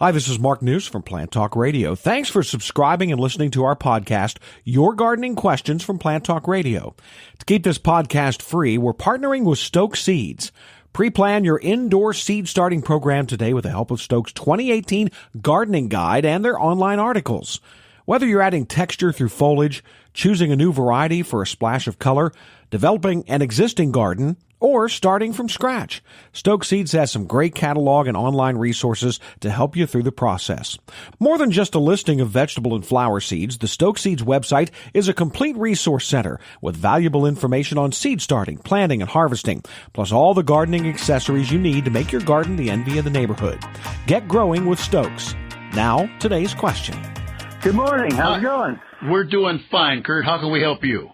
Hi, this is Mark News from Plant Talk Radio. Thanks for subscribing and listening to our podcast, Your Gardening Questions from Plant Talk Radio. To keep this podcast free, we're partnering with Stoke Seeds. Pre-plan your indoor seed starting program today with the help of Stoke's 2018 Gardening Guide and their online articles. Whether you're adding texture through foliage, choosing a new variety for a splash of color, developing an existing garden, or starting from scratch, Stoke Seeds has some great catalog and online resources to help you through the process. More than just a listing of vegetable and flower seeds, the Stoke Seeds website is a complete resource center with valuable information on seed starting, planting, and harvesting, plus all the gardening accessories you need to make your garden the envy of the neighborhood. Get growing with Stokes. Now, today's question. Good morning. How's it going? We're doing fine, Kurt. How can we help you?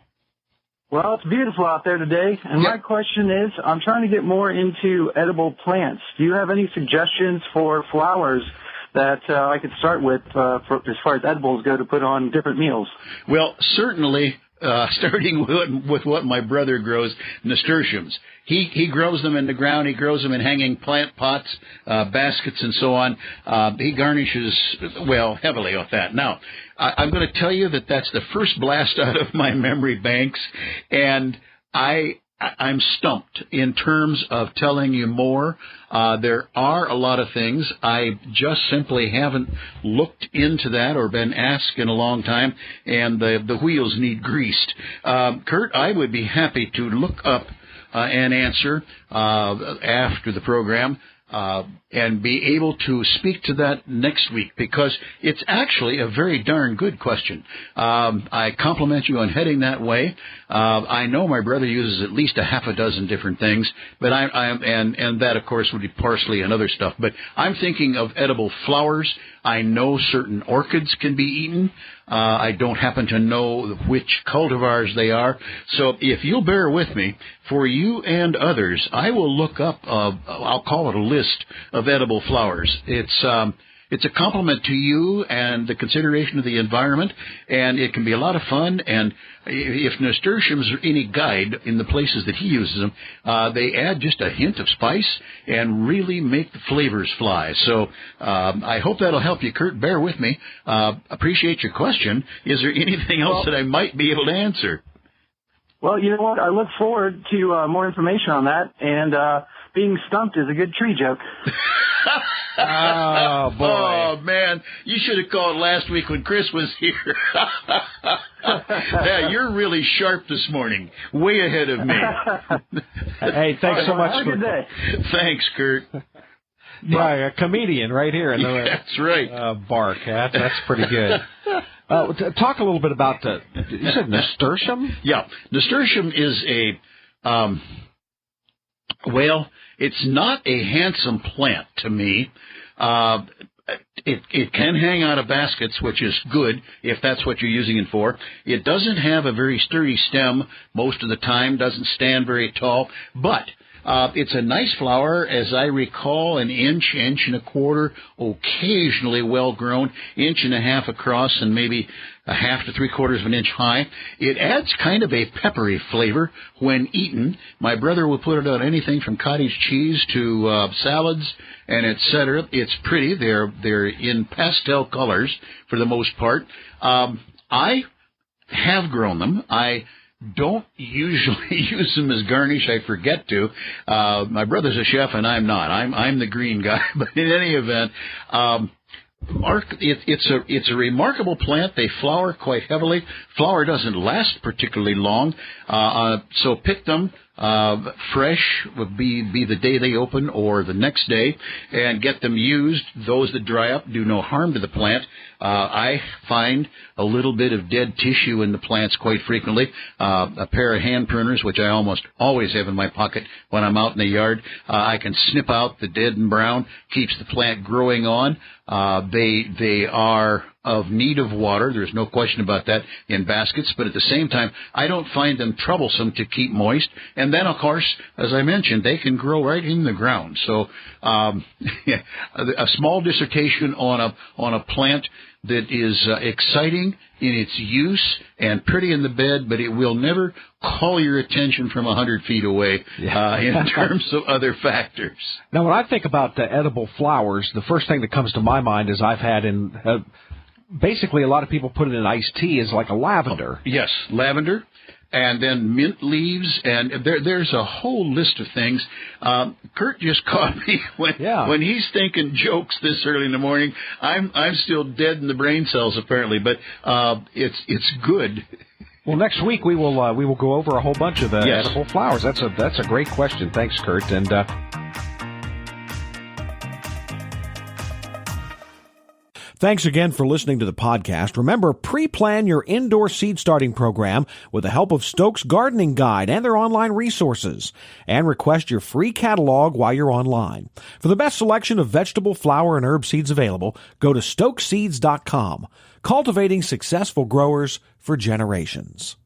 Well, it's beautiful out there today, and my question is, I'm trying to get more into edible plants. Do you have any suggestions for flowers that I could start with as far as edibles go to put on different meals? Well, certainly, starting with what my brother grows, nasturtiums. He grows them in the ground. He grows them in hanging plant pots, baskets, and so on. He garnishes, heavily with that. Now, I'm going to tell you that that's the first blast out of my memory banks, and I'm stumped in terms of telling you more. There are a lot of things. I just simply haven't looked into that or been asked in a long time, and the wheels need greased. Kurt, I would be happy to look up an answer after the program and be able to speak to that next week, because it's actually a very darn good question. I compliment you on heading that way. I know my brother uses at least a half a dozen different things, but and that of course would be parsley and other stuff. But I'm thinking of edible flowers. I know certain orchids can be eaten. I don't happen to know which cultivars they are. So if you'll bear with me, for you and others, I will look up, I'll call it a list of edible flowers. It's a compliment to you and the consideration of the environment, and it can be a lot of fun. And if nasturtiums are any guide in the places that he uses them, they add just a hint of spice and really make the flavors fly. So I hope that'll help you, Kurt. Bear with me. Appreciate your question. Is there anything else that I might be able to answer? Well, you know what? I look forward to more information on that, and being stumped is a good tree joke. Oh, boy. Oh, man. You should have called last week when Chris was here. Yeah, you're really sharp this morning. Way ahead of me. Hey, thanks so much. Have a good day. Thanks, Kurt. Right, a comedian right here. That's right. Bark. That's pretty good. Talk a little bit about you said nasturtium? Yeah. Nasturtium is it's not a handsome plant to me. It can hang out of baskets, which is good if that's what you're using it for. It doesn't have a very sturdy stem most of the time, doesn't stand very tall, but it's a nice flower, as I recall, an inch and a quarter, occasionally well-grown, inch and a half across, and maybe a half to 3/4 of an inch high. It adds kind of a peppery flavor when eaten. My brother will put it on anything from cottage cheese to salads and etc. It's pretty. They're in pastel colors for the most part. I have grown them. I don't usually use them as garnish. I forget to. My brother's a chef and I'm not. I'm the green guy. But in any event, it's a remarkable plant. They flower quite heavily. Flower doesn't last particularly long. So pick them fresh would be the day they open or the next day, and get them used. Those that dry up do no harm to the plant. I find a little bit of dead tissue in the plants quite frequently. A pair of hand pruners, which I almost always have in my pocket when I'm out in the yard. I can snip out the dead and brown, keeps the plant growing on. They are of need of water. There's no question about that in baskets, but at the same time, I don't find them troublesome to keep moist. And then, of course, as I mentioned, they can grow right in the ground. So, yeah, a small dissertation on a plant that is exciting in its use and pretty in the bed, but it will never call your attention from 100 feet away in terms of other factors. Now, when I think about the edible flowers, the first thing that comes to my mind is I've had in basically a lot of people put it in iced tea is like a lavender. Yes, lavender. And then mint leaves, and there's a whole list of things. Kurt just caught me when he's thinking jokes this early in the morning. I'm still dead in the brain cells apparently, but it's good. Well, next week we will go over a whole bunch of the edible flowers. That's a great question. Thanks, Kurt. And thanks again for listening to the podcast. Remember, pre-plan your indoor seed starting program with the help of Stokes Gardening Guide and their online resources. And request your free catalog while you're online. For the best selection of vegetable, flower, and herb seeds available, go to stokeseeds.com. Cultivating successful growers for generations.